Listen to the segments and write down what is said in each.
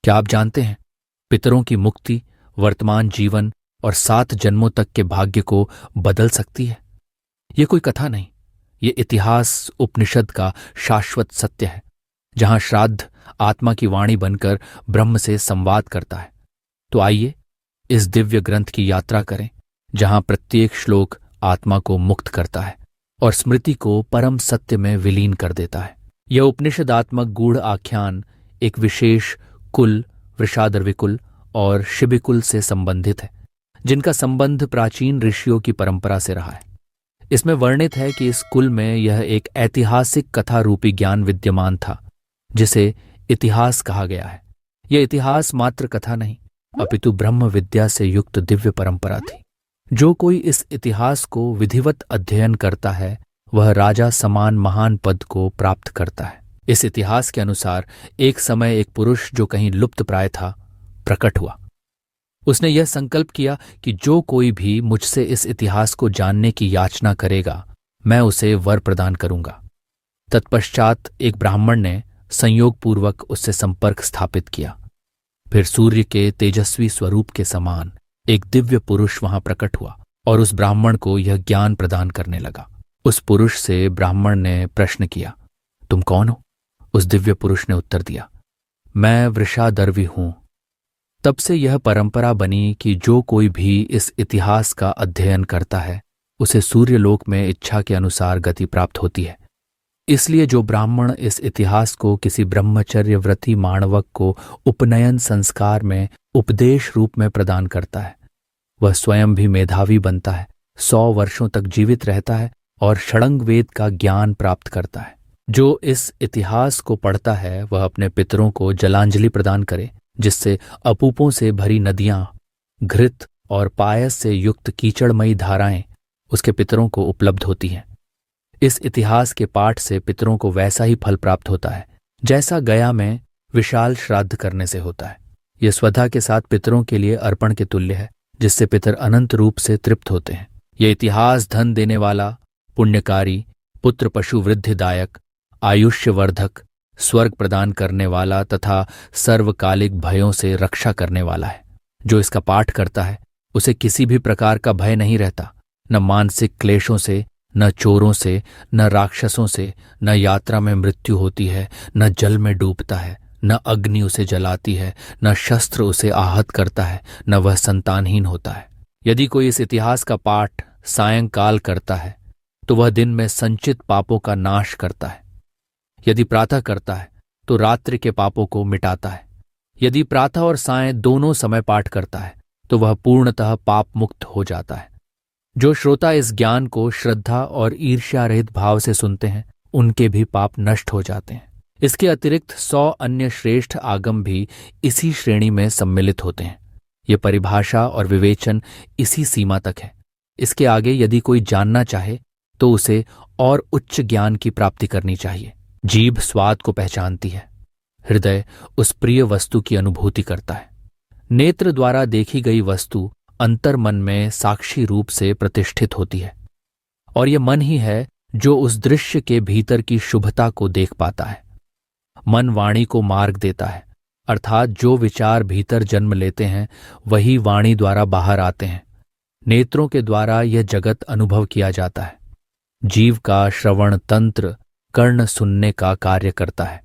क्या आप जानते हैं, पितरों की मुक्ति वर्तमान जीवन और 7 जन्मों तक के भाग्य को बदल सकती है। ये कोई कथा नहीं, ये इतिहास उपनिषद का शाश्वत सत्य है, जहां श्राद्ध आत्मा की वाणी बनकर ब्रह्म से संवाद करता है। तो आइए इस दिव्य ग्रंथ की यात्रा करें, जहां प्रत्येक श्लोक आत्मा को मुक्त करता है और स्मृति को परम सत्य में विलीन कर देता है। यह उपनिषदात्मक गूढ़ आख्यान एक विशेष कुल, वृषादर्विकुल और शिबिकुल से संबंधित है, जिनका संबंध प्राचीन ऋषियों की परंपरा से रहा है। इसमें वर्णित है कि इस कुल में यह एक ऐतिहासिक कथा रूपी ज्ञान विद्यमान था, जिसे इतिहास कहा गया है। यह इतिहास मात्र कथा नहीं, अपितु ब्रह्म विद्या से युक्त दिव्य परंपरा थी। जो कोई इस इतिहास को विधिवत अध्ययन करता है, वह राजा समान महान पद को प्राप्त करता है। इस इतिहास के अनुसार एक समय एक पुरुष जो कहीं लुप्त प्राय था, प्रकट हुआ। उसने यह संकल्प किया कि जो कोई भी मुझसे इस इतिहास को जानने की याचना करेगा, मैं उसे वर प्रदान करूंगा। तत्पश्चात एक ब्राह्मण ने संयोगपूर्वक उससे संपर्क स्थापित किया। फिर सूर्य के तेजस्वी स्वरूप के समान एक दिव्य पुरुष वहां प्रकट हुआ और उस ब्राह्मण को यह ज्ञान प्रदान करने लगा। उस पुरुष से ब्राह्मण ने प्रश्न किया, तुम कौन हो? उस दिव्य पुरुष ने उत्तर दिया, मैं वृषादर्वी हूं। तब से यह परंपरा बनी कि जो कोई भी इस इतिहास का अध्ययन करता है, उसे सूर्यलोक में इच्छा के अनुसार गति प्राप्त होती है। इसलिए जो ब्राह्मण इस इतिहास को किसी ब्रह्मचर्य व्रती माणवक को उपनयन संस्कार में उपदेश रूप में प्रदान करता है, वह स्वयं भी मेधावी बनता है, 100 वर्षों तक जीवित रहता है और षडंग वेद का ज्ञान प्राप्त करता है। जो इस इतिहास को पढ़ता है, वह अपने पितरों को जलांजलि प्रदान करे, जिससे अपूपों से भरी नदियां, घृत और पायस से युक्त कीचड़मयी धाराएं उसके पितरों को उपलब्ध होती हैं। इस इतिहास के पाठ से पितरों को वैसा ही फल प्राप्त होता है, जैसा गया में विशाल श्राद्ध करने से होता है। यह स्वधा के साथ पितरों के लिए अर्पण के तुल्य है, जिससे पितर अनंत रूप से तृप्त होते हैं। यह इतिहास धन देने वाला, पुण्यकारी, पुत्र पशु वृद्धिदायक, आयुष्यवर्धक, स्वर्ग प्रदान करने वाला तथा सर्वकालिक भयों से रक्षा करने वाला है। जो इसका पाठ करता है, उसे किसी भी प्रकार का भय नहीं रहता, न मानसिक क्लेशों से, न चोरों से, न राक्षसों से, न यात्रा में मृत्यु होती है, न जल में डूबता है, न अग्नि उसे जलाती है, न शस्त्र उसे आहत करता है, न वह संतानहीन होता है। यदि कोई इस इतिहास का पाठ सायंकाल करता है, तो वह दिन में संचित पापों का नाश करता है। यदि प्रातः करता है, तो रात्रि के पापों को मिटाता है। यदि प्रातः और सायं दोनों समय पाठ करता है, तो वह पूर्णतः पाप मुक्त हो जाता है। जो श्रोता इस ज्ञान को श्रद्धा और ईर्ष्या रहित भाव से सुनते हैं, उनके भी पाप नष्ट हो जाते हैं। इसके अतिरिक्त 100 अन्य श्रेष्ठ आगम भी इसी श्रेणी में सम्मिलित होते हैं। ये परिभाषा और विवेचन इसी सीमा तक है। इसके आगे यदि कोई जानना चाहे, तो उसे और उच्च ज्ञान की प्राप्ति करनी चाहिए। जीभ स्वाद को पहचानती है, हृदय उस प्रिय वस्तु की अनुभूति करता है। नेत्र द्वारा देखी गई वस्तु अंतर्मन में साक्षी रूप से प्रतिष्ठित होती है, और यह मन ही है जो उस दृश्य के भीतर की शुभता को देख पाता है। मन वाणी को मार्ग देता है, अर्थात जो विचार भीतर जन्म लेते हैं, वही वाणी द्वारा बाहर आते हैं। नेत्रों के द्वारा यह जगत अनुभव किया जाता है। जीव का श्रवण तंत्र कर्ण सुनने का कार्य करता है।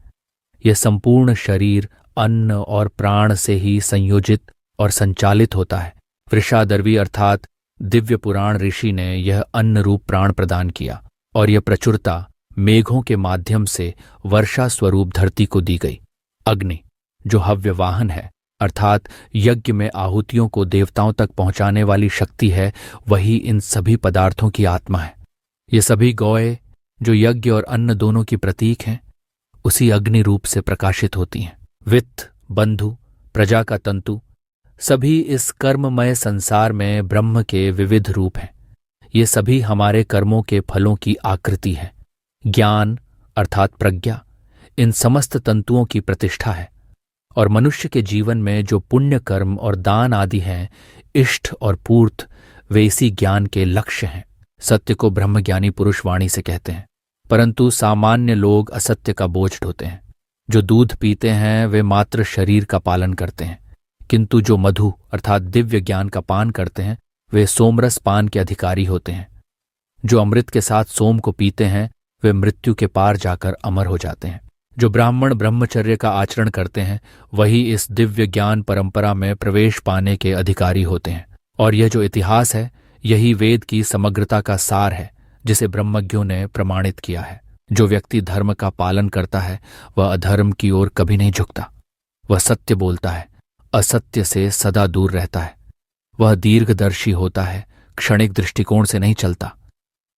यह संपूर्ण शरीर अन्न और प्राण से ही संयोजित और संचालित होता है। वृषादर्वी अर्थात दिव्य पुराण ऋषि ने यह अन्न रूप प्राण प्रदान किया, और यह प्रचुरता मेघों के माध्यम से वर्षा स्वरूप धरती को दी गई। अग्नि जो हव्यवाहन है, अर्थात यज्ञ में आहुतियों को देवताओं तक पहुंचाने वाली शक्ति है, वही इन सभी पदार्थों की आत्मा है। ये सभी गौएं जो यज्ञ और अन्न दोनों की प्रतीक हैं, उसी अग्नि रूप से प्रकाशित होती हैं। वित्त, बंधु, प्रजा का तंतु, सभी इस कर्ममय संसार में ब्रह्म के विविध रूप हैं। ये सभी हमारे कर्मों के फलों की आकृति है। ज्ञान अर्थात प्रज्ञा इन समस्त तंतुओं की प्रतिष्ठा है, और मनुष्य के जीवन में जो पुण्य कर्म और दान आदि हैं, इष्ट और पूर्त, वे इसी ज्ञान के लक्ष्य हैं। सत्य को ब्रह्मज्ञानी पुरुष वाणी से कहते हैं, परंतु सामान्य लोग असत्य का बोझ ढोते हैं। जो दूध पीते हैं वे मात्र शरीर का पालन करते हैं, किंतु जो मधु अर्थात दिव्य ज्ञान का पान करते हैं वे सोमरस पान के अधिकारी होते हैं। जो अमृत के साथ सोम को पीते हैं वे मृत्यु के पार जाकर अमर हो जाते हैं। जो ब्राह्मण ब्रह्मचर्य का आचरण करते हैं वही इस दिव्य ज्ञान परंपरा में प्रवेश पाने के अधिकारी होते हैं। और यह जो इतिहास है यही वेद की समग्रता का सार है जिसे ब्रह्मज्ञों ने प्रमाणित किया है। जो व्यक्ति धर्म का पालन करता है वह अधर्म की ओर कभी नहीं झुकता। वह सत्य बोलता है, असत्य से सदा दूर रहता है। वह दीर्घदर्शी होता है, क्षणिक दृष्टिकोण से नहीं चलता।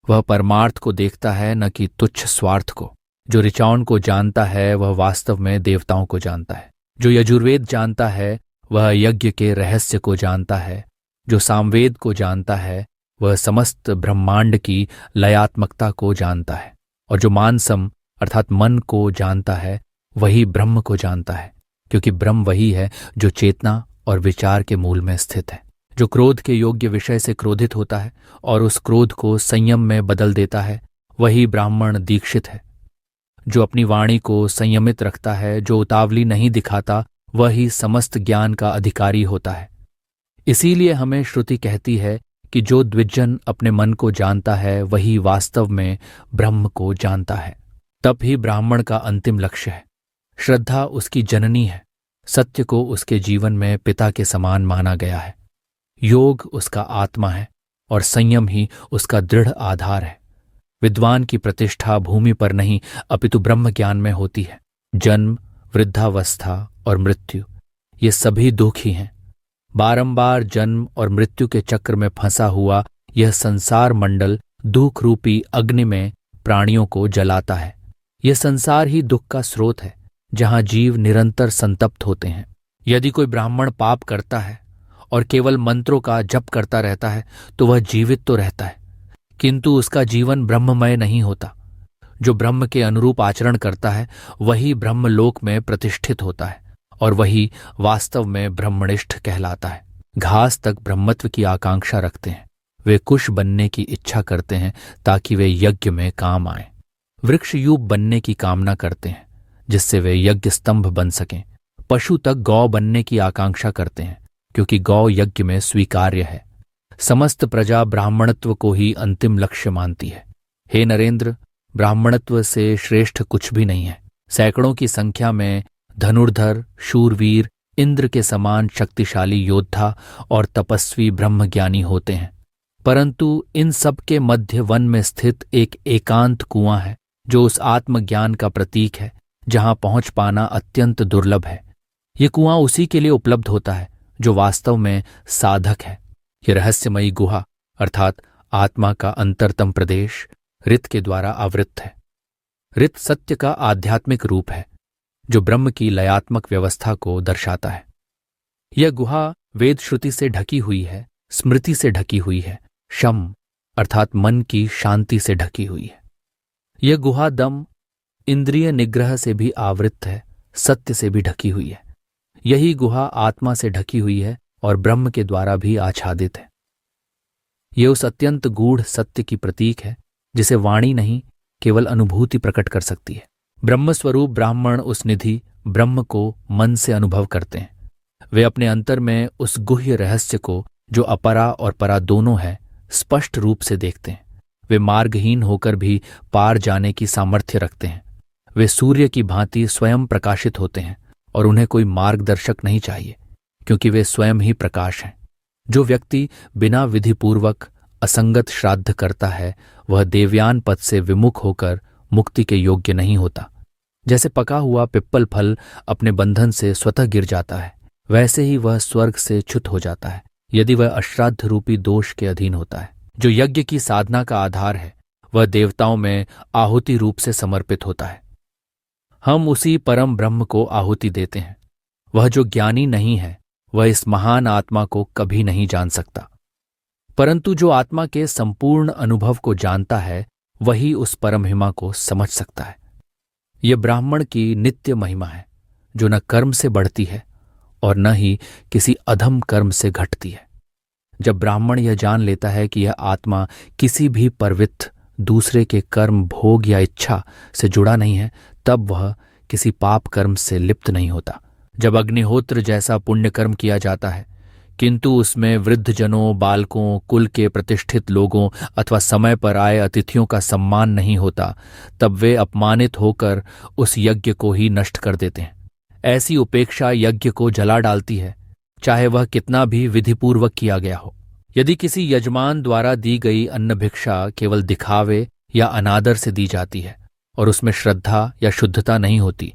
वह परमार्थ को देखता है न कि तुच्छ स्वार्थ को। जो ऋचाओं को जानता है वह वास्तव में देवताओं को जानता है। जो यजुर्वेद जानता है वह यज्ञ के रहस्य को जानता है। जो सामवेद को जानता है वह समस्त ब्रह्मांड की लयात्मकता को जानता है। और जो मानसम अर्थात मन को जानता है वही ब्रह्म को जानता है, क्योंकि ब्रह्म वही है जो चेतना और विचार के मूल में स्थित है। जो क्रोध के योग्य विषय से क्रोधित होता है और उस क्रोध को संयम में बदल देता है वही ब्राह्मण दीक्षित है। जो अपनी वाणी को संयमित रखता है, जो उतावली नहीं दिखाता, वही समस्त ज्ञान का अधिकारी होता है। इसीलिए हमें श्रुति कहती है कि जो द्विजन अपने मन को जानता है वही वास्तव में ब्रह्म को जानता है। तप ही ब्राह्मण का अंतिम लक्ष्य है। श्रद्धा उसकी जननी है। सत्य को उसके जीवन में पिता के समान माना गया है। योग उसका आत्मा है और संयम ही उसका दृढ़ आधार है। विद्वान की प्रतिष्ठा भूमि पर नहीं अपितु ब्रह्म ज्ञान में होती है। जन्म, वृद्धावस्था और मृत्यु ये सभी दुख ही हैं। बारंबार जन्म और मृत्यु के चक्र में फंसा हुआ यह संसार मंडल दुख रूपी अग्नि में प्राणियों को जलाता है। यह संसार ही दुख का स्रोत है जहां जीव निरंतर संतप्त होते हैं। यदि कोई ब्राह्मण पाप करता है और केवल मंत्रों का जप करता रहता है तो वह जीवित तो रहता है, किंतु उसका जीवन ब्रह्ममय नहीं होता। जो ब्रह्म के अनुरूप आचरण करता है वही ब्रह्मलोक में प्रतिष्ठित होता है और वही वास्तव में ब्रह्मनिष्ठ कहलाता है। घास तक ब्रह्मत्व की आकांक्षा रखते हैं। वे कुश बनने की इच्छा करते हैं ताकि वे यज्ञ में काम आएं। वृक्ष यूप बनने की कामना करते हैं जिससे वे यज्ञ स्तंभ बन सकें। पशु तक गौ बनने की आकांक्षा करते हैं क्योंकि गौ यज्ञ में स्वीकार्य है। समस्त प्रजा ब्राह्मणत्व को ही अंतिम लक्ष्य मानती है। हे नरेंद्र, ब्राह्मणत्व से श्रेष्ठ कुछ भी नहीं है। सैकड़ों की संख्या में धनुर्धर, शूरवीर, इंद्र के समान शक्तिशाली योद्धा और तपस्वी ब्रह्मज्ञानी होते हैं, परंतु इन सब के मध्य वन में स्थित एक एकांत कुआं है जो उस आत्मज्ञान का प्रतीक है जहां पहुंच पाना अत्यंत दुर्लभ है। ये कुआं उसी के लिए उपलब्ध होता है जो वास्तव में साधक है। ये रहस्यमयी गुहा अर्थात आत्मा का अंतरतम प्रदेश ऋत के द्वारा आवृत है। ऋत सत्य का आध्यात्मिक रूप है जो ब्रह्म की लयात्मक व्यवस्था को दर्शाता है। यह गुहा वेद श्रुति से ढकी हुई है, स्मृति से ढकी हुई है, शम अर्थात मन की शांति से ढकी हुई है। यह गुहा दम, इंद्रिय निग्रह से भी आवृत है, सत्य से भी ढकी हुई है। यही गुहा आत्मा से ढकी हुई है और ब्रह्म के द्वारा भी आच्छादित है। यह उस अत्यंत गूढ़ सत्य की प्रतीक है जिसे वाणी नहीं केवल अनुभूति प्रकट कर सकती है। ब्रह्मस्वरूप ब्राह्मण उस निधि ब्रह्म को मन से अनुभव करते हैं। वे अपने अंतर में उस गुह्य रहस्य को जो अपरा और परा दोनों है स्पष्ट रूप से देखते हैं। वे मार्गहीन होकर भी पार जाने की सामर्थ्य रखते हैं। वे सूर्य की भांति स्वयं प्रकाशित होते हैं और उन्हें कोई मार्गदर्शक नहीं चाहिए क्योंकि वे स्वयं ही प्रकाश हैं। जो व्यक्ति बिना विधिपूर्वक असंगत श्राद्ध करता है वह देवयान पद से विमुख होकर मुक्ति के योग्य नहीं होता। जैसे पका हुआ पिप्पल फल अपने बंधन से स्वतः गिर जाता है, वैसे ही वह स्वर्ग से च्युत हो जाता है यदि वह अश्राद्ध रूपी दोष के अधीन होता है। जो यज्ञ की साधना का आधार है वह देवताओं में आहुति रूप से समर्पित होता है। हम उसी परम ब्रह्म को आहुति देते हैं। वह जो ज्ञानी नहीं है वह इस महान आत्मा को कभी नहीं जान सकता, परंतु जो आत्मा के संपूर्ण अनुभव को जानता है वही उस परम महिमा को समझ सकता है। यह ब्राह्मण की नित्य महिमा है जो न कर्म से बढ़ती है और न ही किसी अधम कर्म से घटती है। जब ब्राह्मण यह जान लेता है कि यह आत्मा किसी भी परवित्त दूसरे के कर्म, भोग या इच्छा से जुड़ा नहीं है, तब वह किसी पाप कर्म से लिप्त नहीं होता। जब अग्निहोत्र जैसा पुण्य कर्म किया जाता है किंतु उसमें वृद्धजनों, बालकों, कुल के प्रतिष्ठित लोगों अथवा समय पर आए अतिथियों का सम्मान नहीं होता, तब वे अपमानित होकर उस यज्ञ को ही नष्ट कर देते हैं। ऐसी उपेक्षा यज्ञ को जला डालती है, चाहे वह कितना भी विधिपूर्वक किया गया हो। यदि किसी यजमान द्वारा दी गई अन्न भिक्षा केवल दिखावे या अनादर से दी जाती है और उसमें श्रद्धा या शुद्धता नहीं होती,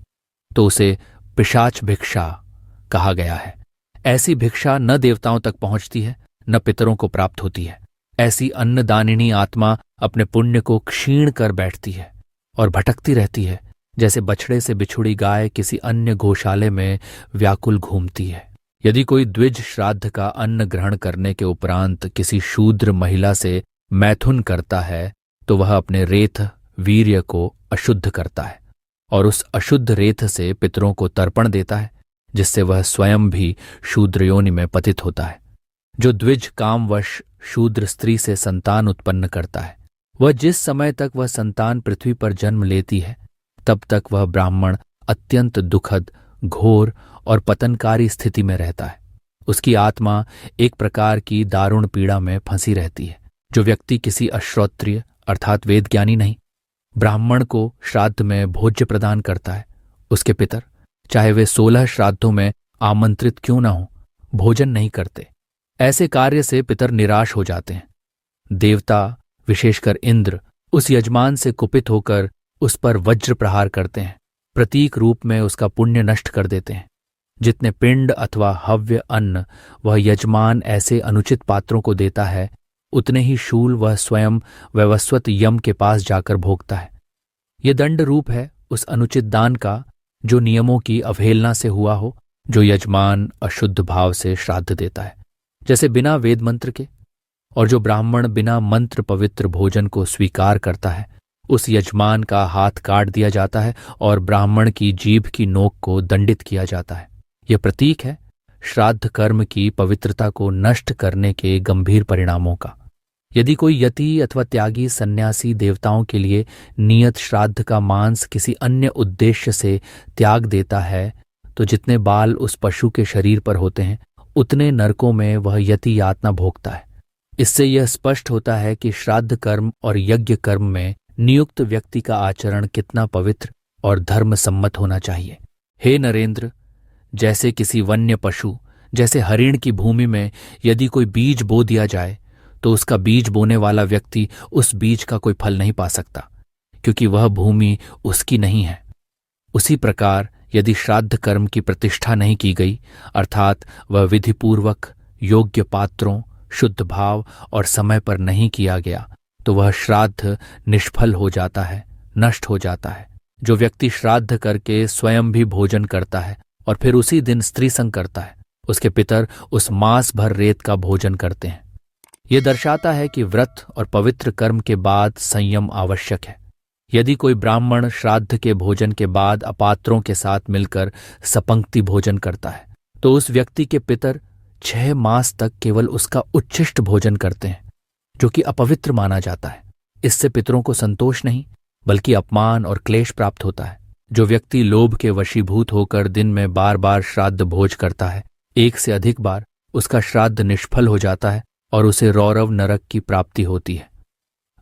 तो उसे पिशाच भिक्षा कहा गया है। ऐसी भिक्षा न देवताओं तक पहुंचती है, न पितरों को प्राप्त होती है। ऐसी अन्नदानिनी आत्मा अपने पुण्य को क्षीण कर बैठती है और भटकती रहती है, जैसे बछड़े से बिछुड़ी गाय किसी अन्य गौशाले में व्याकुल घूमती है। यदि कोई द्विज श्राद्ध का अन्न ग्रहण करने के उपरांत किसी शूद्र महिला से मैथुन करता है, तो वह अपने रेत वीर्य को अशुद्ध करता है और उस अशुद्ध रेत से पितरों को तर्पण देता है, जिससे वह स्वयं भी शूद्र योनि में पतित होता है। जो द्विज कामवश शूद्र स्त्री से संतान उत्पन्न करता है, वह जिस समय तक वह संतान पृथ्वी पर जन्म लेती है, तब तक वह ब्राह्मण अत्यंत दुखद, घोर और पतनकारी स्थिति में रहता है। उसकी आत्मा एक प्रकार की दारुण पीड़ा में फंसी रहती है। जो व्यक्ति किसी अश्रोत्रिय अर्थात वेद ज्ञानी नहीं, ब्राह्मण को श्राद्ध में भोज्य प्रदान करता है, उसके पितर, चाहे वे 16 श्राद्धों में आमंत्रित क्यों न हो, भोजन नहीं करते। ऐसे कार्य से पितर निराश हो जाते हैं। देवता, विशेषकर इंद्र, उस यजमान से कुपित होकर उस पर वज्र प्रहार करते हैं, प्रतीक रूप में उसका पुण्य नष्ट कर देते हैं। जितने पिंड अथवा हव्य अन्न वह यजमान ऐसे अनुचित पात्रों को देता है, उतने ही शूल वह स्वयं वैवस्वत यम के पास जाकर भोगता है। यह दंड रूप है उस अनुचित दान का जो नियमों की अवहेलना से हुआ हो, जो यजमान अशुद्ध भाव से श्राद्ध देता है, जैसे बिना वेद मंत्र के। और जो ब्राह्मण बिना मंत्र पवित्र भोजन को स्वीकार करता है, उस यजमान का हाथ काट दिया जाता है और ब्राह्मण की जीभ की नोक को दंडित किया जाता है। यह प्रतीक है श्राद्ध कर्म की पवित्रता को नष्ट करने के गंभीर परिणामों का। यदि कोई यति अथवा त्यागी सन्यासी देवताओं के लिए नियत श्राद्ध का मांस किसी अन्य उद्देश्य से त्याग देता है, तो जितने बाल उस पशु के शरीर पर होते हैं, उतने नरकों में वह यति यातना भोगता है। इससे यह स्पष्ट होता है कि श्राद्ध कर्म और यज्ञ कर्म में नियुक्त व्यक्ति का आचरण कितना पवित्र और धर्म सम्मत होना चाहिए। हे नरेंद्र, जैसे किसी वन्य पशु, जैसे हरिण की भूमि में यदि कोई बीज बो दिया जाए, तो उसका बीज बोने वाला व्यक्ति उस बीज का कोई फल नहीं पा सकता, क्योंकि वह भूमि उसकी नहीं है। उसी प्रकार यदि श्राद्ध कर्म की प्रतिष्ठा नहीं की गई, अर्थात वह विधिपूर्वक योग्य पात्रों, शुद्ध भाव और समय पर नहीं किया गया, तो वह श्राद्ध निष्फल हो जाता है, नष्ट हो जाता है। जो व्यक्ति श्राद्ध करके स्वयं भी भोजन करता है और फिर उसी दिन स्त्री संग करता है, उसके पितर उस मास भर रेत का भोजन करते हैं। यह दर्शाता है कि व्रत और पवित्र कर्म के बाद संयम आवश्यक है। यदि कोई ब्राह्मण श्राद्ध के भोजन के बाद अपात्रों के साथ मिलकर सपंक्ति भोजन करता है, तो उस व्यक्ति के पितर 6 मास तक केवल उसका उच्छिष्ट भोजन करते हैं, जो कि अपवित्र माना जाता है। इससे पितरों को संतोष नहीं बल्कि अपमान और क्लेश प्राप्त होता है। जो व्यक्ति लोभ के वशीभूत होकर दिन में बार बार श्राद्ध भोज करता है, एक से अधिक बार, उसका श्राद्ध निष्फल हो जाता है और उसे रौरव नरक की प्राप्ति होती है।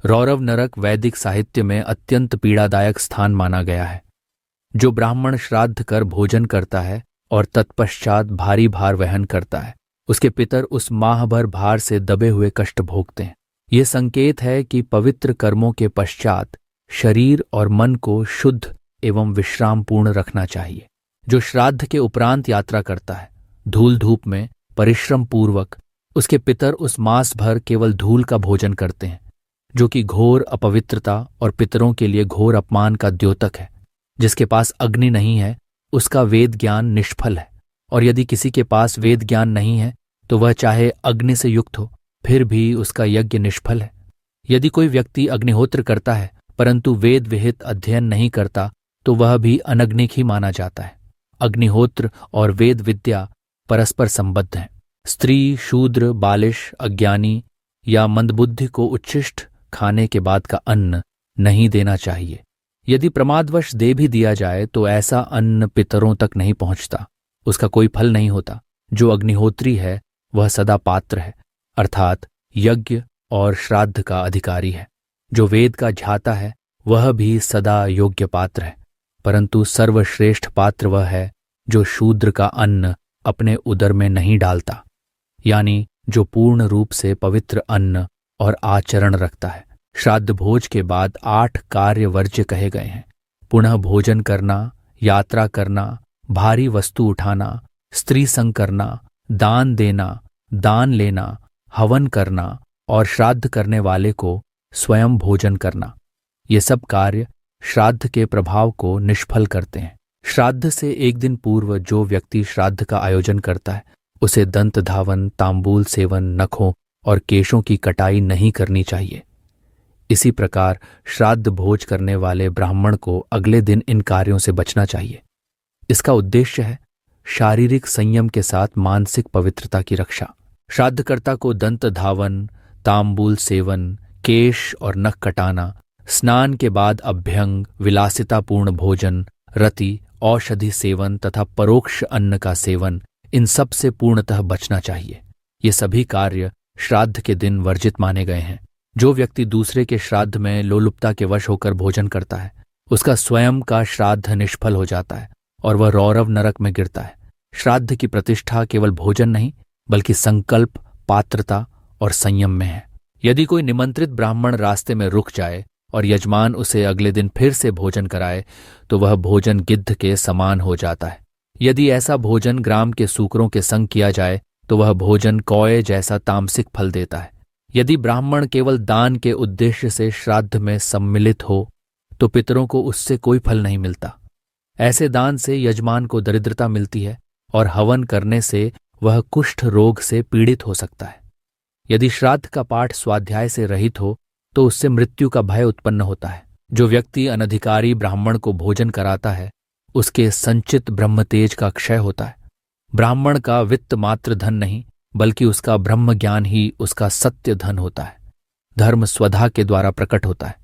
रौरव नरक वैदिक साहित्य में अत्यंत पीड़ादायक स्थान माना गया है। जो ब्राह्मण श्राद्ध कर भोजन करता है और तत्पश्चात भारी भार वहन करता है, उसके पितर उस माह भर भार से दबे हुए कष्ट भोगते हैं। यह संकेत है कि पवित्र कर्मों के पश्चात शरीर और मन को शुद्ध एवं विश्रामपूर्ण रखना चाहिए। जो श्राद्ध के उपरांत यात्रा करता है, धूल धूप में परिश्रम पूर्वक, उसके पितर उस मास भर केवल धूल का भोजन करते हैं, जो कि घोर अपवित्रता और पितरों के लिए घोर अपमान का द्योतक है। जिसके पास अग्नि नहीं है, उसका वेद ज्ञान निष्फल है, और यदि किसी के पास वेद ज्ञान नहीं है, तो वह चाहे अग्नि से युक्त हो, फिर भी उसका यज्ञ निष्फल है। यदि कोई व्यक्ति अग्निहोत्र करता है परंतु वेद विहित अध्ययन नहीं करता, तो वह भी अनग्निक ही माना जाता है। अग्निहोत्र और वेद विद्या परस्पर संबद्ध हैं। स्त्री, शूद्र, बालिश, अज्ञानी या मंदबुद्धि को उच्छिष्ट खाने के बाद का अन्न नहीं देना चाहिए। यदि प्रमादवश दे भी दिया जाए तो ऐसा अन्न पितरों तक नहीं पहुंचता, उसका कोई फल नहीं होता। जो अग्निहोत्री है वह सदा पात्र है, अर्थात यज्ञ और श्राद्ध का अधिकारी है। जो वेद का झाता है वह भी सदा योग्य पात्र है, परंतु सर्वश्रेष्ठ पात्र वह है जो शूद्र का अन्न अपने उदर में नहीं डालता, यानी जो पूर्ण रूप से पवित्र अन्न और आचरण रखता है। श्राद्ध भोज के बाद 8 कार्य वर्ज्य कहे गए हैं। पुनः भोजन करना, यात्रा करना, भारी वस्तु उठाना, स्त्री संग करना, दान देना, दान लेना, हवन करना और श्राद्ध करने वाले को स्वयं भोजन करना। ये सब कार्य श्राद्ध के प्रभाव को निष्फल करते हैं। श्राद्ध से एक दिन पूर्व जो व्यक्ति श्राद्ध का आयोजन करता है उसे दंत धावन, तांबूल सेवन, नखों और केशों की कटाई नहीं करनी चाहिए। इसी प्रकार श्राद्ध भोज करने वाले ब्राह्मण को अगले दिन इन कार्यों से बचना चाहिए। इसका उद्देश्य है शारीरिक संयम के साथ मानसिक पवित्रता की रक्षा। श्राद्धकर्ता को दंत धावन, तांबूल सेवन, केश और नख कटाना, स्नान के बाद अभ्यंग, विलासितापूर्ण भोजन, रति, औषधि सेवन तथा परोक्ष अन्न का सेवन, इन सब से पूर्णतः बचना चाहिए। ये सभी कार्य श्राद्ध के दिन वर्जित माने गए हैं। जो व्यक्ति दूसरे के श्राद्ध में लोलुपता के वश होकर भोजन करता है उसका स्वयं का श्राद्ध निष्फल हो जाता है और वह रौरव नरक में गिरता है। श्राद्ध की प्रतिष्ठा केवल भोजन नहीं बल्कि संकल्प, पात्रता और संयम में है। यदि कोई निमंत्रित ब्राह्मण रास्ते में रुक जाए और यजमान उसे अगले दिन फिर से भोजन कराए तो वह भोजन गिद्ध के समान हो जाता है। यदि ऐसा भोजन ग्राम के सूकरों के संग किया जाए तो वह भोजन कौए जैसा तामसिक फल देता है। यदि ब्राह्मण केवल दान के उद्देश्य से श्राद्ध में सम्मिलित हो तो पितरों को उससे कोई फल नहीं मिलता। ऐसे दान से यजमान को दरिद्रता मिलती है और हवन करने से वह कुष्ठ रोग से पीड़ित हो सकता है। यदि श्राद्ध का पाठ स्वाध्याय से रहित हो तो उससे मृत्यु का भय उत्पन्न होता है। जो व्यक्ति अनधिकारी ब्राह्मण को भोजन कराता है उसके संचित ब्रह्मतेज का क्षय होता है। ब्राह्मण का वित्त मात्र धन नहीं बल्कि उसका ब्रह्म ज्ञान ही उसका सत्य धन होता है। धर्म स्वधा के द्वारा प्रकट होता है।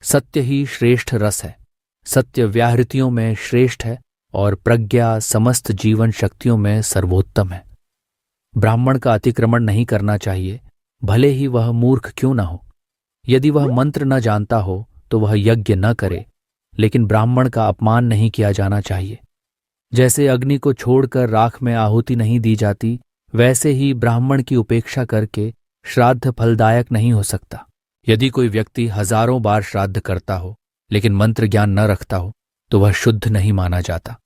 सत्य ही श्रेष्ठ रस है। सत्य व्याहृतियों में श्रेष्ठ है और प्रज्ञा समस्त जीवन शक्तियों में सर्वोत्तम है। ब्राह्मण का अतिक्रमण नहीं करना चाहिए, भले ही वह मूर्ख क्यों न हो। यदि वह मंत्र न जानता हो तो वह यज्ञ न करे, लेकिन ब्राह्मण का अपमान नहीं किया जाना चाहिए। जैसे अग्नि को छोड़कर राख में आहुति नहीं दी जाती, वैसे ही ब्राह्मण की उपेक्षा करके श्राद्ध फलदायक नहीं हो सकता। यदि कोई व्यक्ति हजारों बार श्राद्ध करता हो लेकिन मंत्र ज्ञान न रखता हो तो वह शुद्ध नहीं माना जाता।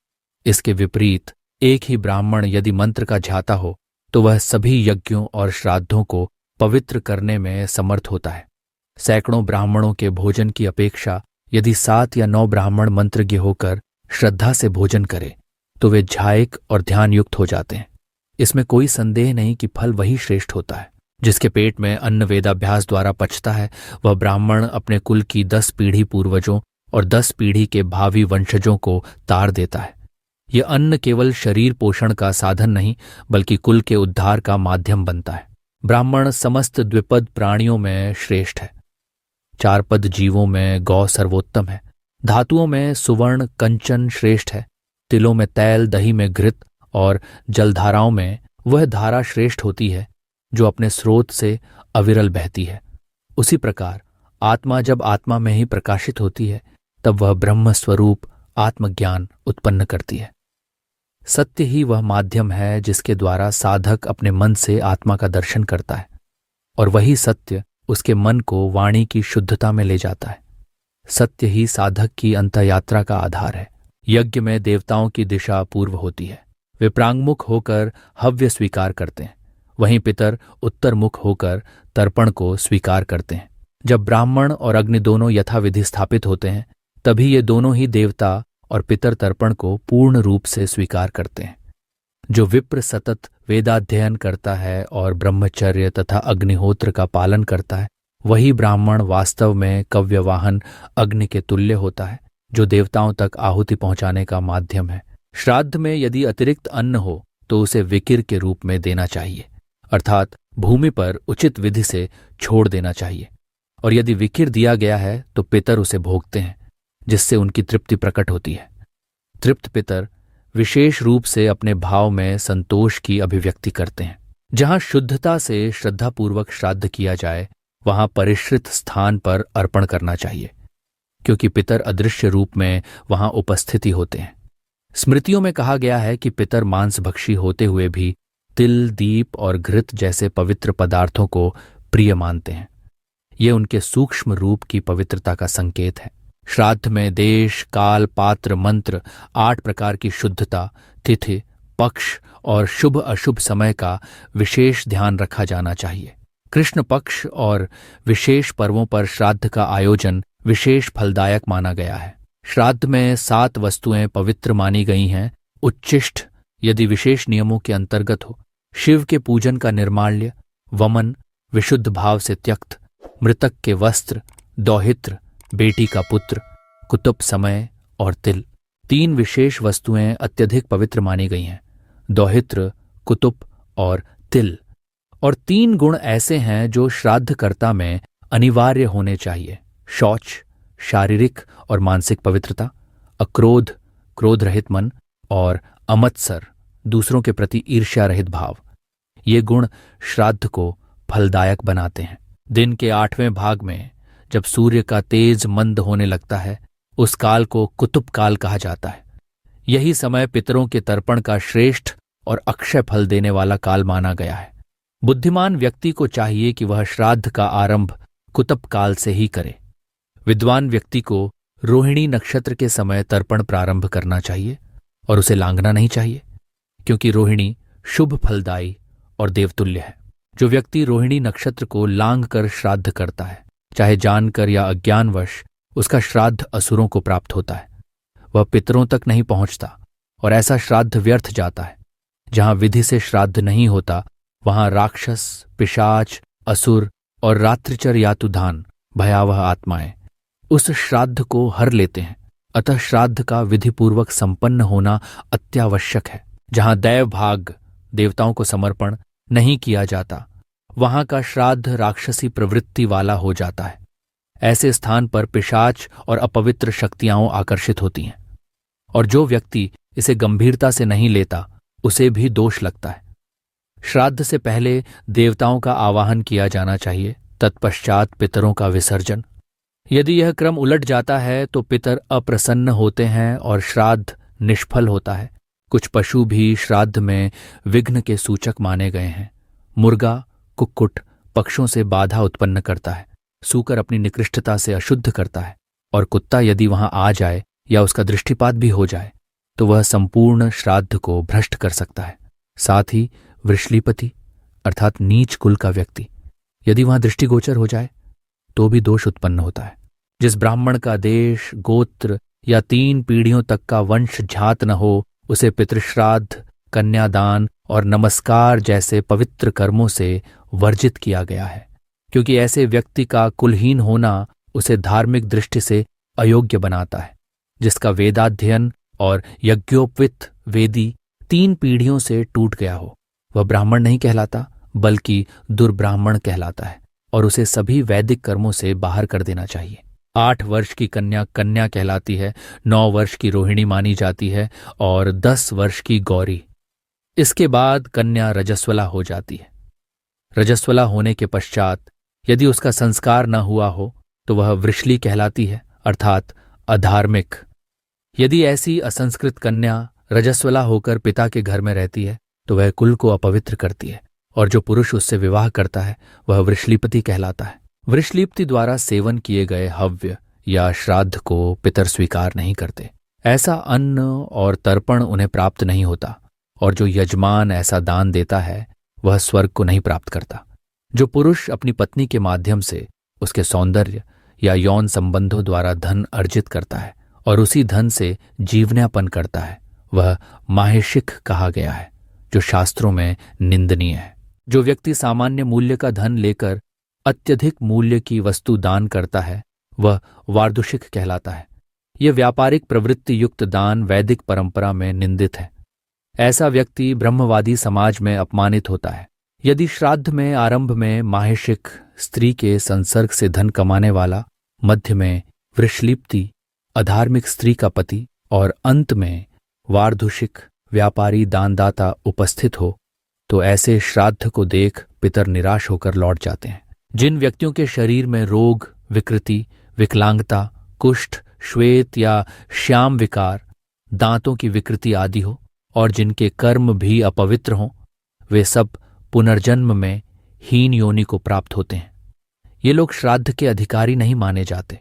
इसके विपरीत एक ही ब्राह्मण यदि मंत्र का झाता हो तो वह सभी यज्ञों और श्राद्धों को पवित्र करने में समर्थ होता है। सैकड़ों ब्राह्मणों के भोजन की अपेक्षा यदि 7 या 9 ब्राह्मण मंत्रज्ञ होकर श्रद्धा से भोजन करे तो वे झायक और ध्यान युक्त हो जाते हैं। इसमें कोई संदेह नहीं कि फल वही श्रेष्ठ होता है। जिसके पेट में अन्न वेदाभ्यास द्वारा पचता है वह ब्राह्मण अपने कुल की 10 पीढ़ी पूर्वजों और 10 पीढ़ी के भावी वंशजों को तार देता है। यह अन्न केवल शरीर पोषण का साधन नहीं बल्कि कुल के उद्धार का माध्यम बनता है। ब्राह्मण समस्त द्विपद प्राणियों में श्रेष्ठ है। 4 पद जीवों में गौ सर्वोत्तम है। धातुओं में सुवर्ण कंचन श्रेष्ठ है। तिलों में तैल, दही में घृत और जलधाराओं में वह धारा श्रेष्ठ होती है जो अपने स्रोत से अविरल बहती है। उसी प्रकार आत्मा जब आत्मा में ही प्रकाशित होती है तब वह ब्रह्म स्वरूप आत्मज्ञान उत्पन्न करती है। सत्य ही वह माध्यम है जिसके द्वारा साधक अपने मन से आत्मा का दर्शन करता है और वही सत्य उसके मन को वाणी की शुद्धता में ले जाता है। सत्य ही साधक की अंतयात्रा का आधार है। यज्ञ में देवताओं की दिशा पूर्व होती है। वे प्रांगमुख होकर हव्य स्वीकार करते हैं, वहीं पितर उत्तर मुख होकर तर्पण को स्वीकार करते हैं। जब ब्राह्मण और अग्नि दोनों यथाविधि स्थापित होते हैं तभी ये दोनों ही देवता और पितर तर्पण को पूर्ण रूप से स्वीकार करते हैं। जो विप्र सतत वेदाध्ययन करता है और ब्रह्मचर्य तथा अग्निहोत्र का पालन करता है वही ब्राह्मण वास्तव में कव्यवाहन अग्नि के तुल्य होता है जो देवताओं तक आहुति पहुंचाने का माध्यम है। श्राद्ध में यदि अतिरिक्त अन्न हो तो उसे विकिर के रूप में देना चाहिए, अर्थात भूमि पर उचित विधि से छोड़ देना चाहिए, और यदि विकिर दिया गया है तो पितर उसे भोगते हैं। जिससे उनकी तृप्ति प्रकट होती है। तृप्त पितर विशेष रूप से अपने भाव में संतोष की अभिव्यक्ति करते हैं। जहां शुद्धता से श्रद्धापूर्वक श्राद्ध किया जाए वहां परिष्कृत स्थान पर अर्पण करना चाहिए, क्योंकि पितर अदृश्य रूप में वहां उपस्थिति होते हैं। स्मृतियों में कहा गया है कि पितर मांसभक्षी होते हुए भी तिल, दीप और घृत जैसे पवित्र पदार्थों को प्रिय मानते हैं। ये उनके सूक्ष्म रूप की पवित्रता का संकेत है। श्राद्ध में देश, काल, पात्र, मंत्र, 8 प्रकार की शुद्धता, तिथि, पक्ष और शुभ अशुभ समय का विशेष ध्यान रखा जाना चाहिए। कृष्ण पक्ष और विशेष पर्वों पर श्राद्ध का आयोजन विशेष फलदायक माना गया है। श्राद्ध में 7 वस्तुएं पवित्र मानी गई हैं। उच्चिष्ट यदि विशेष नियमों के अंतर्गत हो, शिव के पूजन का निर्माल्य, वमन विशुद्ध भाव से त्यक्त, मृतक के वस्त्र, दौहित्र बेटी का पुत्र, कुतुब समय और तिल। 3 विशेष वस्तुएं अत्यधिक पवित्र मानी गई हैं, दौहित्र, कुतुब और तिल। और 3 गुण ऐसे हैं जो श्राद्धकर्ता में अनिवार्य होने चाहिए: शौच, शारीरिक और मानसिक पवित्रता, अक्रोध, क्रोध रहित मन और अमत्सर, दूसरों के प्रति ईर्ष्या रहित भाव। ये गुण श्राद्ध को फलदायक बनाते हैं। दिन के 8वें भाग में जब सूर्य का तेज मंद होने लगता है, उस काल को कुतुब काल कहा जाता है। यही समय पितरों के तर्पण का श्रेष्ठ और अक्षय फल देने वाला काल माना गया है। बुद्धिमान व्यक्ति को चाहिए कि वह श्राद्ध का आरंभ कुतुब काल से ही करे। विद्वान व्यक्ति को रोहिणी नक्षत्र के समय तर्पण प्रारंभ करना चाहिए और उसे लांघना नहीं चाहिए, क्योंकि रोहिणी शुभ फलदायी और देवतुल्य है। जो व्यक्ति रोहिणी नक्षत्र को लांघ कर श्राद्ध करता है, चाहे जानकर या अज्ञानवश, उसका श्राद्ध असुरों को प्राप्त होता है। वह पितरों तक नहीं पहुंचता और ऐसा श्राद्ध व्यर्थ जाता है। जहां विधि से श्राद्ध नहीं होता वहां राक्षस, पिशाच, असुर और रात्रिचर यातुधान भयावह आत्माएं उस श्राद्ध को हर लेते हैं। अतः श्राद्ध का विधिपूर्वक संपन्न होना अत्यावश्यक है। जहां दैव भाग, देवताओं को समर्पण नहीं किया जाता, वहां का श्राद्ध राक्षसी प्रवृत्ति वाला हो जाता है। ऐसे स्थान पर पिशाच और अपवित्र शक्तियां आकर्षित होती हैं, और जो व्यक्ति इसे गंभीरता से नहीं लेता उसे भी दोष लगता है। श्राद्ध से पहले देवताओं का आवाहन किया जाना चाहिए, तत्पश्चात पितरों का विसर्जन। यदि यह क्रम उलट जाता है तो पितर अप्रसन्न होते हैं और श्राद्ध निष्फल होता है। कुछ पशु भी श्राद्ध में विघ्न के सूचक माने गए हैं। मुर्गा, कुक्कुट पक्षों से बाधा उत्पन्न करता है, सूकर अपनी निकृष्टता से अशुद्ध करता है, और कुत्ता यदि वहां आ जाए या उसका दृष्टिपात भी हो जाए तो वह संपूर्ण श्राद्ध को भ्रष्ट कर सकता है। साथ ही वृषलीपति अर्थात नीच कुल का व्यक्ति यदि वहां दृष्टिगोचर हो जाए तो भी दोष उत्पन्न होता है। जिस ब्राह्मण का देश, गोत्र या 3 पीढ़ियों तक का वंश झात न हो, उसे पितृश्राद्ध, कन्यादान और नमस्कार जैसे पवित्र कर्मों से वर्जित किया गया है, क्योंकि ऐसे व्यक्ति का कुलहीन होना उसे धार्मिक दृष्टि से अयोग्य बनाता है। जिसका वेदाध्ययन और यज्ञोपवित वेदी 3 पीढ़ियों से टूट गया हो, वह ब्राह्मण नहीं कहलाता बल्कि दुर्ब्राह्मण कहलाता है, और उसे सभी वैदिक कर्मों से बाहर कर देना चाहिए। 8 वर्ष की कन्या कन्या कहलाती है, 9 वर्ष की रोहिणी मानी जाती है और 10 वर्ष की गौरी। इसके बाद कन्या रजस्वला हो जाती है। रजस्वला होने के पश्चात यदि उसका संस्कार न हुआ हो तो वह वृषली कहलाती है, अर्थात अधार्मिक। यदि ऐसी असंस्कृत कन्या रजस्वला होकर पिता के घर में रहती है तो वह कुल को अपवित्र करती है, और जो पुरुष उससे विवाह करता है वह वृषलीपति कहलाता है। वृषलीप्ति द्वारा सेवन किए गए हव्य या श्राद्ध को पितर स्वीकार नहीं करते। ऐसा अन्न और तर्पण उन्हें प्राप्त नहीं होता, और जो यजमान ऐसा दान देता है वह स्वर्ग को नहीं प्राप्त करता। जो पुरुष अपनी पत्नी के माध्यम से उसके सौंदर्य या यौन संबंधों द्वारा धन अर्जित करता है और उसी धन से जीवनयापन करता है, वह माहेशिक कहा गया है, जो शास्त्रों में निंदनीय है। जो व्यक्ति सामान्य मूल्य का धन लेकर अत्यधिक मूल्य की वस्तु दान करता है वह वार्दुषिक कहलाता है। यह व्यापारिक प्रवृत्ति युक्त दान वैदिक परंपरा में निंदित है। ऐसा व्यक्ति ब्रह्मवादी समाज में अपमानित होता है। यदि श्राद्ध में आरंभ में माहेशिक स्त्री के संसर्ग से धन कमाने वाला, मध्य में वृषलीप्ति अधार्मिक स्त्री का पति और अंत में वार्धुषिक व्यापारी दानदाता उपस्थित हो तो ऐसे श्राद्ध को देख पितर निराश होकर लौट जाते हैं। जिन व्यक्तियों के शरीर में रोग, विकृति, विकलांगता, कुष्ठ, श्वेत या श्याम विकार, दांतों की विकृति आदि हो और जिनके कर्म भी अपवित्र हों, वे सब पुनर्जन्म में हीन योनि को प्राप्त होते हैं। ये लोग श्राद्ध के अधिकारी नहीं माने जाते।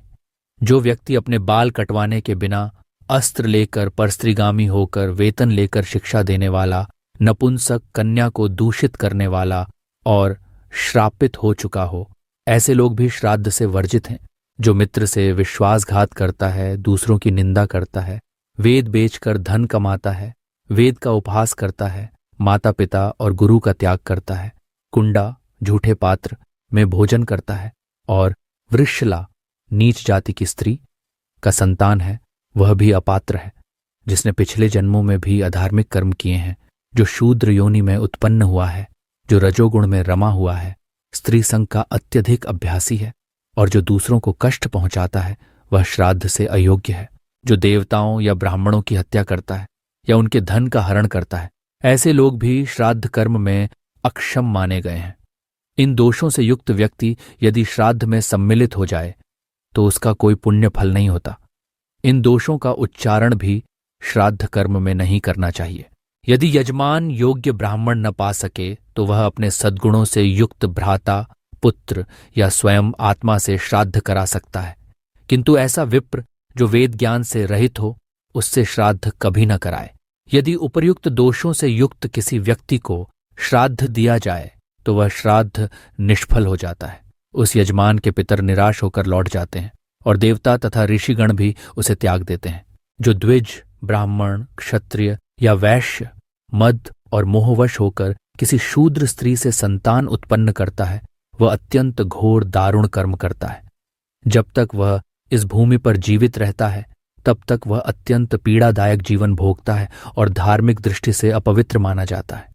जो व्यक्ति अपने बाल कटवाने के बिना अस्त्र लेकर परस्त्रीगामी होकर वेतन लेकर शिक्षा देने वाला, नपुंसक कन्या को दूषित करने वाला और श्रापित हो चुका हो, ऐसे लोग भी श्राद्ध से वर्जित हैं। जो मित्र से विश्वासघात करता है, दूसरों की निंदा करता है, वेद बेचकर धन कमाता है, वेद का उपहास करता है, माता पिता और गुरु का त्याग करता है, कुंडा झूठे पात्र में भोजन करता है और वृषला नीच जाति की स्त्री का संतान है, वह भी अपात्र है। जिसने पिछले जन्मों में भी अधार्मिक कर्म किए हैं, जो शूद्र योनि में उत्पन्न हुआ है, जो रजोगुण में रमा हुआ है, स्त्री संग का अत्यधिक अभ्यासी है और जो दूसरों को कष्ट पहुंचाता है, वह श्राद्ध से अयोग्य है। जो देवताओं या ब्राह्मणों की हत्या करता है या उनके धन का हरण करता है, ऐसे लोग भी श्राद्ध कर्म में अक्षम माने गए हैं। इन दोषों से युक्त व्यक्ति यदि श्राद्ध में सम्मिलित हो जाए तो उसका कोई पुण्य फल नहीं होता। इन दोषों का उच्चारण भी श्राद्ध कर्म में नहीं करना चाहिए। यदि यजमान योग्य ब्राह्मण न पा सके तो वह अपने सद्गुणों से युक्त भ्राता, पुत्र या स्वयं आत्मा से श्राद्ध करा सकता है, किंतु ऐसा विप्र जो वेद ज्ञान से रहित हो, उससे श्राद्ध कभी न कराए। यदि उपर्युक्त दोषों से युक्त किसी व्यक्ति को श्राद्ध दिया जाए तो वह श्राद्ध निष्फल हो जाता है। उस यजमान के पितर निराश होकर लौट जाते हैं और देवता तथा ऋषिगण भी उसे त्याग देते हैं। जो द्विज, ब्राह्मण, क्षत्रिय या वैश्य मद और मोहवश होकर किसी शूद्र स्त्री से संतान उत्पन्न करता है, वह अत्यंत घोर दारुण कर्म करता है। जब तक वह इस भूमि पर जीवित रहता है तब तक वह अत्यंत पीड़ादायक जीवन भोगता है और धार्मिक दृष्टि से अपवित्र माना जाता है।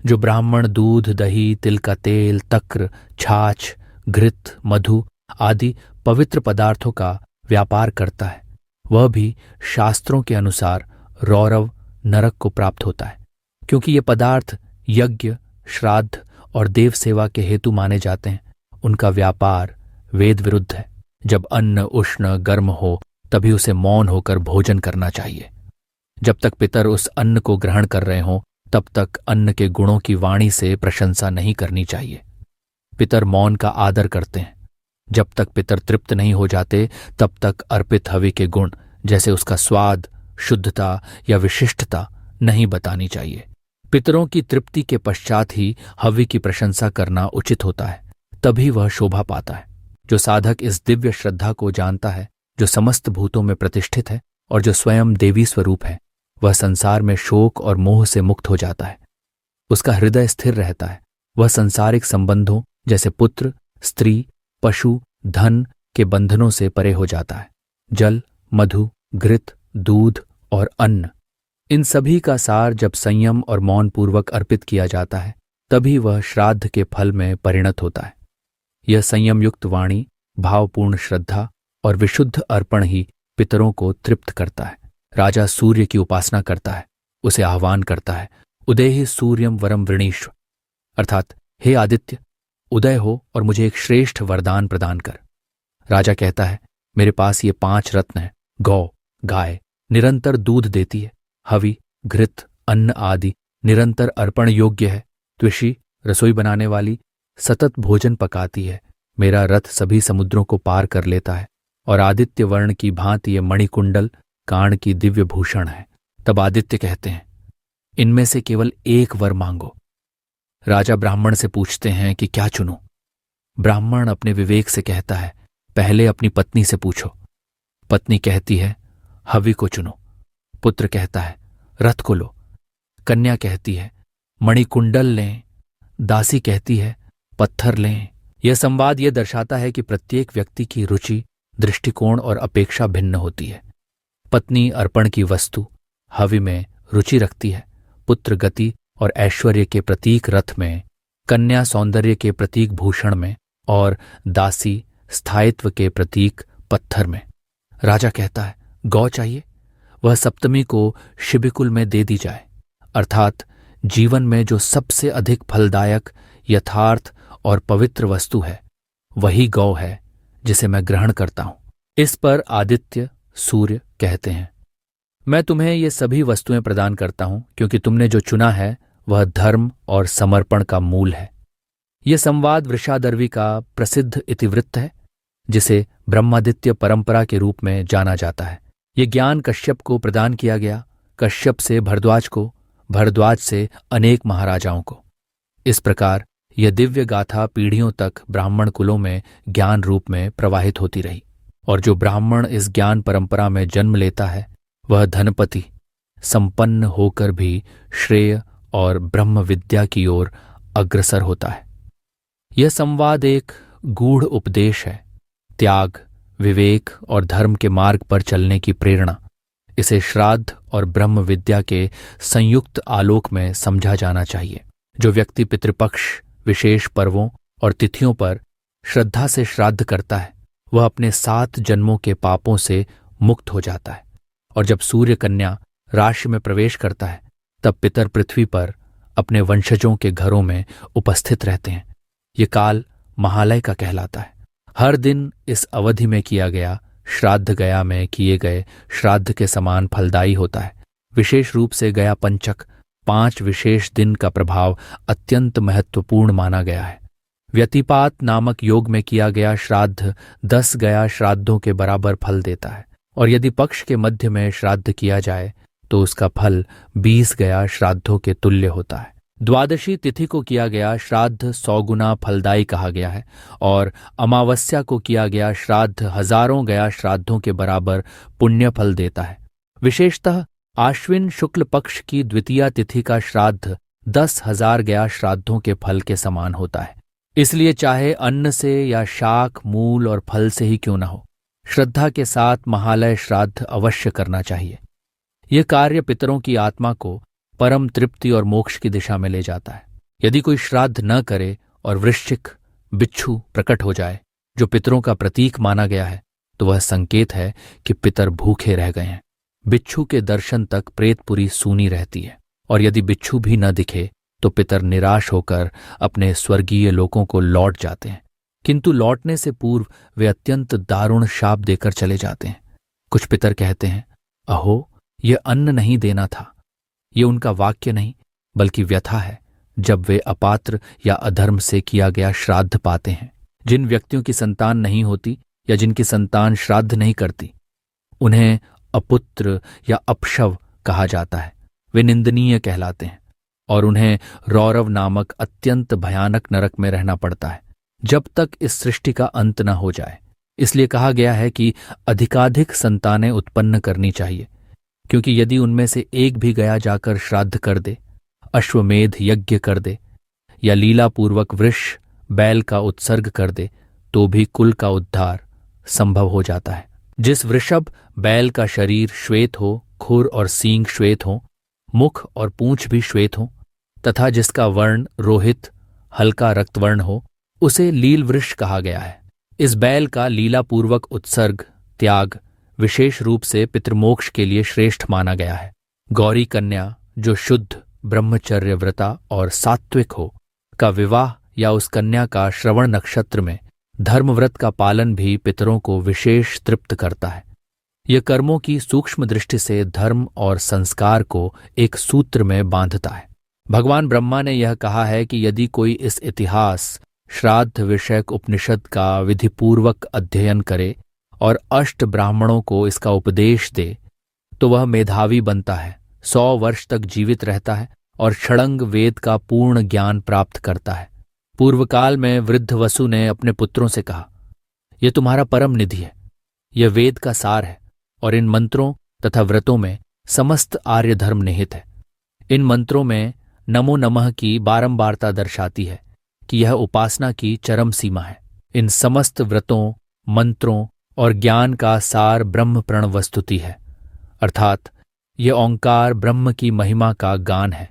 जो ब्राह्मण दूध, दही, तिल का तेल, तक्र, छाछ, घृत, मधु आदि पवित्र पदार्थों का व्यापार करता है, वह भी शास्त्रों के अनुसार रौरव नरक को प्राप्त होता है, क्योंकि ये पदार्थ यज्ञ, श्राद्ध और देव सेवा के हेतु माने जाते हैं। उनका व्यापार वेद विरुद्ध है। जब अन्न उष्ण गर्म हो तभी उसे मौन होकर भोजन करना चाहिए। जब तक पितर उस अन्न को ग्रहण कर रहे हों तब तक अन्न के गुणों की वाणी से प्रशंसा नहीं करनी चाहिए। पितर मौन का आदर करते हैं। जब तक पितर तृप्त नहीं हो जाते तब तक अर्पित हवि के गुण जैसे उसका स्वाद, शुद्धता या विशिष्टता नहीं बतानी चाहिए। पितरों की तृप्ति के पश्चात ही हवि की प्रशंसा करना उचित होता है, तभी वह शोभा पाता है। जो साधक इस दिव्य श्रद्धा को जानता है, जो समस्त भूतों में प्रतिष्ठित है और जो स्वयं देवी स्वरूप है, वह संसार में शोक और मोह से मुक्त हो जाता है। उसका हृदय स्थिर रहता है। वह सांसारिक संबंधों जैसे पुत्र, स्त्री, पशु, धन के बंधनों से परे हो जाता है। जल, मधु, घृत, दूध और अन्न, इन सभी का सार जब संयम और मौन पूर्वक अर्पित किया जाता है तभी वह श्राद्ध के फल में परिणत होता है। यह संयम युक्त वाणी, भावपूर्ण श्रद्धा और विशुद्ध अर्पण ही पितरों को तृप्त करता है। राजा सूर्य की उपासना करता है, उसे आह्वान करता है, उदेहि सूर्यम वरम वृणीष्व, अर्थात हे आदित्य, उदय हो और मुझे एक श्रेष्ठ वरदान प्रदान कर। राजा कहता है, मेरे पास ये 5 रत्न हैं। गौ, गाय निरंतर दूध देती है। हवि, घृत, अन्न आदि निरंतर अर्पण योग्य है। त्विषी, रसोई बनाने वाली, सतत भोजन पकाती है। मेरा रथ सभी समुद्रों को पार कर लेता है और आदित्य वर्ण की भांति ये मणिकुंडल काण की दिव्य भूषण है। तब आदित्य कहते हैं, इनमें से केवल एक वर मांगो। राजा ब्राह्मण से पूछते हैं कि क्या चुनूं? ब्राह्मण अपने विवेक से कहता है, पहले अपनी पत्नी से पूछो। पत्नी कहती है, हवि को चुनो। पुत्र कहता है, रथ को लो। कन्या कहती है, मणिकुंडल लें। दासी कहती है, पत्थर लें। यह संवाद यह दर्शाता है कि प्रत्येक व्यक्ति की रुचि, दृष्टिकोण और अपेक्षा भिन्न होती है। पत्नी अर्पण की वस्तु हवि में रुचि रखती है, पुत्र गति और ऐश्वर्य के प्रतीक रथ में, कन्या सौंदर्य के प्रतीक भूषण में और दासी स्थायित्व के प्रतीक पत्थर में। राजा कहता है, गौ चाहिए, वह सप्तमी को शिबिकुल में दे दी जाए, अर्थात जीवन में जो सबसे अधिक फलदायक, यथार्थ और पवित्र वस्तु है वही गौ है जिसे मैं ग्रहण करता हूं। इस पर आदित्य सूर्य कहते हैं, मैं तुम्हें ये सभी वस्तुएं प्रदान करता हूं क्योंकि तुमने जो चुना है वह धर्म और समर्पण का मूल है। यह संवाद वृषादर्वी का प्रसिद्ध इतिवृत्त है जिसे ब्रह्मादित्य परंपरा के रूप में जाना जाता है। ये ज्ञान कश्यप को प्रदान किया गया, कश्यप से भरद्वाज को, भरद्वाज से अनेक महाराजाओं को। इस प्रकार यह दिव्य गाथा पीढ़ियों तक ब्राह्मण कुलों में ज्ञान रूप में प्रवाहित होती रही, और जो ब्राह्मण इस ज्ञान परंपरा में जन्म लेता है वह धनपति, संपन्न होकर भी श्रेय और ब्रह्म विद्या की ओर अग्रसर होता है। यह संवाद एक गूढ़ उपदेश है, त्याग, विवेक और धर्म के मार्ग पर चलने की प्रेरणा। इसे श्राद्ध और ब्रह्म विद्या के संयुक्त आलोक में समझा जाना चाहिए। जो व्यक्ति पितृपक्ष, विशेष पर्वों और तिथियों पर श्रद्धा से श्राद्ध करता है वह अपने 7 जन्मों के पापों से मुक्त हो जाता है, और जब सूर्य कन्या राशि में प्रवेश करता है तब पितर पृथ्वी पर अपने वंशजों के घरों में उपस्थित रहते हैं। ये काल महालय का कहलाता है। हर दिन इस अवधि में किया गया श्राद्ध गया में किए गए श्राद्ध के समान फलदायी होता है। विशेष रूप से गया पंचक 5 विशेष दिन का प्रभाव अत्यंत महत्वपूर्ण माना गया है। व्यतिपात नामक योग में किया गया श्राद्ध 10 गया श्राद्धों के बराबर फल देता है, और यदि पक्ष के मध्य में श्राद्ध किया जाए तो उसका फल 20 गया श्राद्धों के तुल्य होता है। द्वादशी तिथि को किया गया श्राद्ध 100 गुना फलदायी कहा गया है, और अमावस्या को किया गया श्राद्ध हजारों गया श्राद्धों के बराबर पुण्य फल देता है। विशेषतः आश्विन शुक्ल पक्ष की द्वितीया तिथि का श्राद्ध 10,000 गया श्राद्धों के फल के समान होता है। इसलिए चाहे अन्न से या शाक, मूल और फल से ही क्यों न हो, श्रद्धा के साथ महालय श्राद्ध अवश्य करना चाहिए। यह कार्य पितरों की आत्मा को परम तृप्ति और मोक्ष की दिशा में ले जाता है। यदि कोई श्राद्ध न करे और वृश्चिक, बिच्छू प्रकट हो जाए जो पितरों का प्रतीक माना गया है तो वह संकेत है कि पितर भूखे रह गए हैं। बिच्छू के दर्शन तक प्रेतपुरी सूनी रहती है, और यदि बिच्छू भी न दिखे तो पितर निराश होकर अपने स्वर्गीय लोकों को लौट जाते हैं, किंतु लौटने से पूर्व वे अत्यंत दारुण शाप देकर चले जाते हैं। कुछ पितर कहते हैं, अहो, यह अन्न नहीं देना था। ये उनका वाक्य नहीं बल्कि व्यथा है जब वे अपात्र या अधर्म से किया गया श्राद्ध पाते हैं। जिन व्यक्तियों की संतान नहीं होती या जिनकी संतान श्राद्ध नहीं करती उन्हें अपुत्र या अपशव कहा जाता है। वे निंदनीय कहलाते हैं और उन्हें रौरव नामक अत्यंत भयानक नरक में रहना पड़ता है जब तक इस सृष्टि का अंत न हो जाए। इसलिए कहा गया है कि अधिकाधिक संतानें उत्पन्न करनी चाहिए, क्योंकि यदि उनमें से एक भी गया जाकर श्राद्ध कर दे, अश्वमेध यज्ञ कर दे या लीलापूर्वक वृष बैल का उत्सर्ग कर दे तो भी कुल का उद्धार संभव हो जाता है। जिस वृषभ बैल का शरीर श्वेत हो, खुर और सींग श्वेत हो, मुख और पूंछ भी श्वेत हो तथा जिसका वर्ण रोहित हल्का रक्तवर्ण हो, उसे लील वृष कहा गया है। इस बैल का लीलापूर्वक उत्सर्ग, त्याग विशेष रूप से पितृमोक्ष के लिए श्रेष्ठ माना गया है। गौरी कन्या जो शुद्ध, ब्रह्मचर्य व्रता और सात्विक हो का विवाह या उस कन्या का श्रवण नक्षत्र में धर्मव्रत का पालन भी पितरों को विशेष तृप्त करता है। यह कर्मों की सूक्ष्म दृष्टि से धर्म और संस्कार को एक सूत्र में बांधता है। भगवान ब्रह्मा ने यह कहा है कि यदि कोई इस इतिहास श्राद्ध विषयक उपनिषद का विधिपूर्वक अध्ययन करे और 8 ब्राह्मणों को इसका उपदेश दे तो वह मेधावी बनता है, 100 वर्ष तक जीवित रहता है और षडंग वेद का पूर्ण ज्ञान प्राप्त करता है। पूर्व काल में वृद्ध वसु ने अपने पुत्रों से कहा, यह तुम्हारा परम निधि है, यह वेद का सार है और इन मंत्रों तथा व्रतों में समस्त आर्य धर्म निहित है। इन मंत्रों में नमो नमः की बारंबारता दर्शाती है कि यह उपासना की चरम सीमा है। इन समस्त व्रतों, मंत्रों और ज्ञान का सार ब्रह्म प्रणव वस्तुति है, अर्थात ये ओंकार ब्रह्म की महिमा का गान है।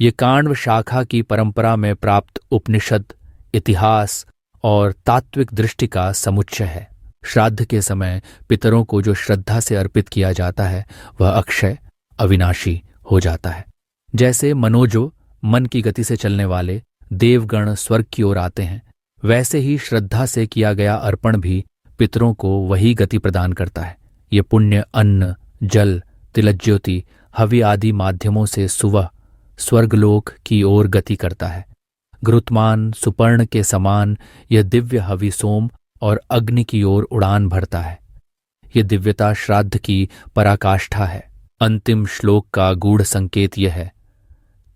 ये काण्व शाखा की परंपरा में प्राप्त उपनिषद, इतिहास और तात्विक दृष्टि का समुच्चय है। श्राद्ध के समय पितरों को जो श्रद्धा से अर्पित किया जाता है वह अक्षय अविनाशी हो जाता है। जैसे मनोजो मन की गति से चलने वाले देवगण स्वर्ग की ओर आते हैं, वैसे ही श्रद्धा से किया गया अर्पण भी पितरों को वही गति प्रदान करता है। ये पुण्य अन्न, जल, तिलज्योति, हवि आदि माध्यमों से सुवह स्वर्गलोक की ओर गति करता है। घृतमान सुपर्ण के समान यह दिव्य हवि सोम और अग्नि की ओर उड़ान भरता है। यह दिव्यता श्राद्ध की पराकाष्ठा है। अंतिम श्लोक का गूढ़ संकेत यह है,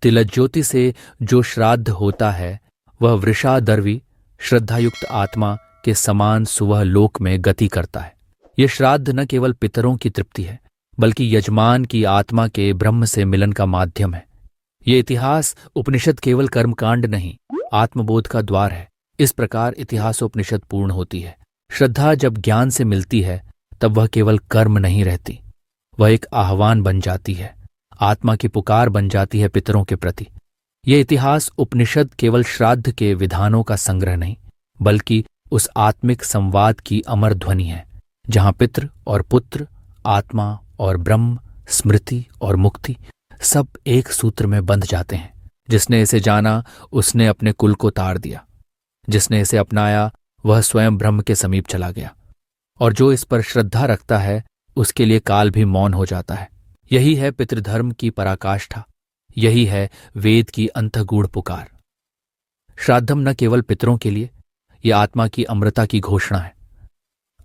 तिलज्योति से जो श्राद्ध होता है वह वृषादर्वी श्रद्धायुक्त आत्मा के समान सुवह लोक में गति करता है। यह श्राद्ध न केवल पितरों की तृप्ति है बल्कि यजमान की आत्मा के ब्रह्म से मिलन का माध्यम है। ये इतिहास उपनिषद केवल कर्मकांड नहीं, आत्मबोध का द्वार है। इस प्रकार इतिहासोपनिषद पूर्ण होती है। श्रद्धा जब ज्ञान से मिलती है तब वह केवल कर्म नहीं रहती, वह एक आह्वान बन जाती है, आत्मा की पुकार बन जाती है पितरों के प्रति। यह इतिहास उपनिषद केवल श्राद्ध के विधानों का संग्रह नहीं बल्कि उस आत्मिक संवाद की अमर ध्वनि है जहां पितृ और पुत्र, आत्मा और ब्रह्म, स्मृति और मुक्ति सब एक सूत्र में बंध जाते हैं। जिसने इसे जाना उसने अपने कुल को तार दिया, जिसने इसे अपनाया वह स्वयं ब्रह्म के समीप चला गया, और जो इस पर श्रद्धा रखता है उसके लिए काल भी मौन हो जाता है। यही है पितृधर्म की पराकाष्ठा, यही है वेद की अंतःगूढ़ पुकार। श्राद्धम न केवल पितरों के लिए, यह आत्मा की अमृता की घोषणा है।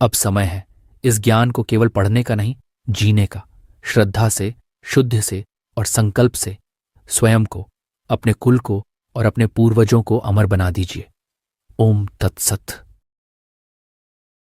अब समय है इस ज्ञान को केवल पढ़ने का नहीं, जीने का। श्रद्धा से, शुद्ध से और संकल्प से स्वयं को, अपने कुल को और अपने पूर्वजों को अमर बना दीजिए। ओम तत्सत।